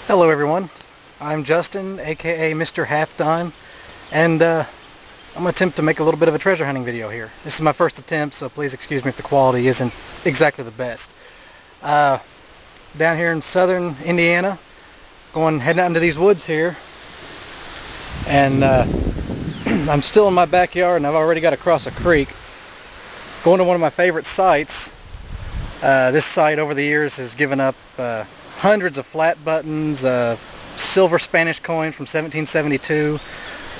Hello everyone, I'm Justin, aka Mr. Half Dime, and I'm going to attempt to make a little bit of a treasure hunting video here. This is my first attempt, so please excuse me if the quality isn't exactly the best. Down here in southern Indiana, heading out into these woods here, and I'm still in my backyard and I've already got to cross a creek. Going to one of my favorite sites. This site over the years has given up hundreds of flat buttons, silver Spanish coin from 1772,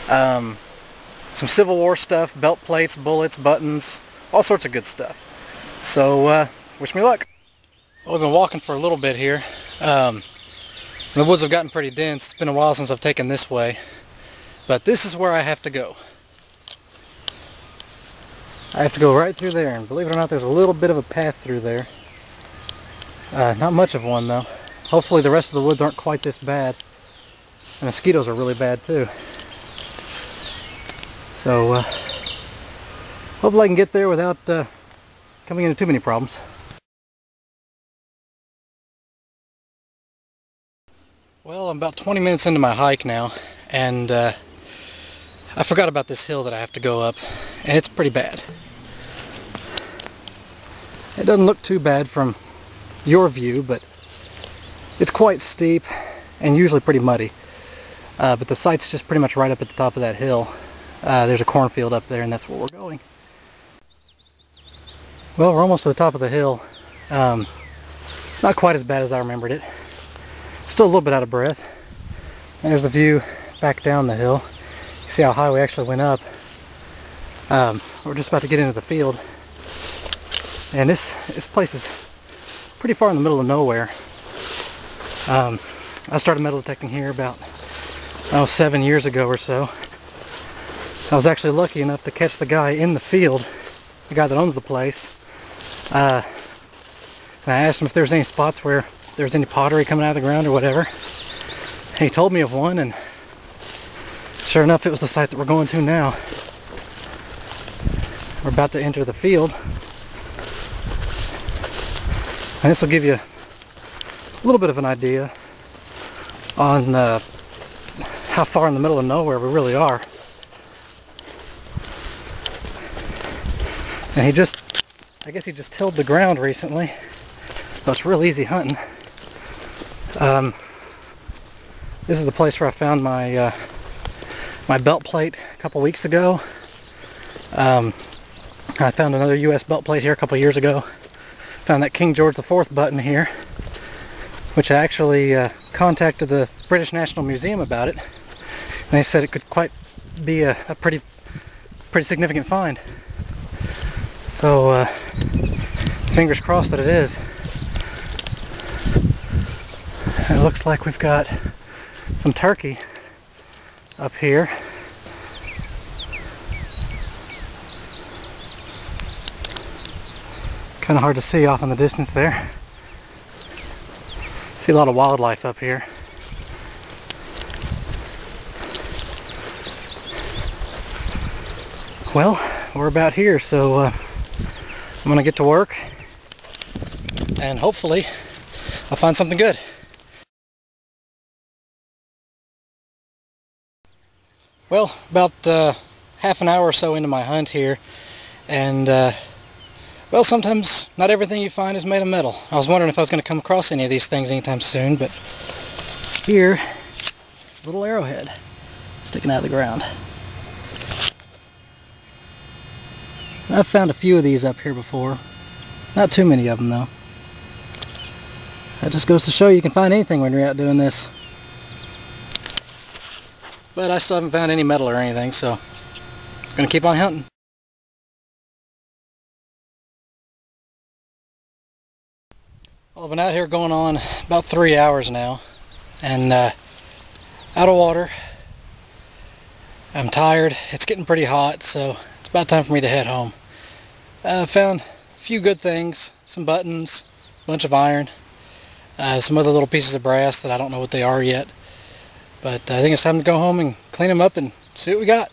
some Civil War stuff, belt plates, bullets, buttons, all sorts of good stuff. So wish me luck. Well, I've been walking for a little bit here. The woods have gotten pretty dense. It's been a while since I've taken this way, but this is where I have to go. I have to go right through there, and believe it or not, there's a little bit of a path through there. Not much of one though. Hopefully the rest of the woods aren't quite this bad. And mosquitoes are really bad too. So hopefully I can get there without coming into too many problems. Well, I'm about 20 minutes into my hike now, and I forgot about this hill that I have to go up, and it's pretty bad. It doesn't look too bad from your view, but it's quite steep and usually pretty muddy. But the site's just pretty much right up at the top of that hill. There's a cornfield up there, and that's where we're going. Well, we're almost to the top of the hill. Not quite as bad as I remembered it. Still a little bit out of breath. And there's the view back down the hill. You see how high we actually went up. We're just about to get into the field. And this place is pretty far in the middle of nowhere. I started metal detecting here about 7 years ago or so. I was actually lucky enough to catch the guy in the field, the guy that owns the place. And I asked him if there was any spots where there was any pottery coming out of the ground or whatever. And he told me of one, and sure enough, it was the site that we're going to now. We're about to enter the field. And this will give you a little bit of an idea on how far in the middle of nowhere we really are. And I guess he just tilled the ground recently, so it's real easy hunting. This is the place where I found my my belt plate a couple weeks ago. I found another US belt plate here a couple years ago. Found that King George IV button here, which I actually contacted the British National Museum about it, and they said it could quite be a pretty significant find. So fingers crossed that it is. It looks like we've got some turkey up here. Kind of hard to see off in the distance there. See a lot of wildlife up here. Well, we're about here, so I'm gonna get to work, and hopefully I'll find something good. Well, about half an hour or so into my hunt here, and well, sometimes not everything you find is made of metal. I was wondering if I was going to come across any of these things anytime soon, but here, little arrowhead sticking out of the ground. I've found a few of these up here before. Not too many of them though. That just goes to show you can find anything when you're out doing this. But I still haven't found any metal or anything, so I'm going to keep on hunting. Well, I've been out here going on about 3 hours now, and out of water. I'm tired. It's getting pretty hot, so it's about time for me to head home. I found a few good things, some buttons, a bunch of iron, some other little pieces of brass that I don't know what they are yet. But I think it's time to go home and clean them up and see what we got.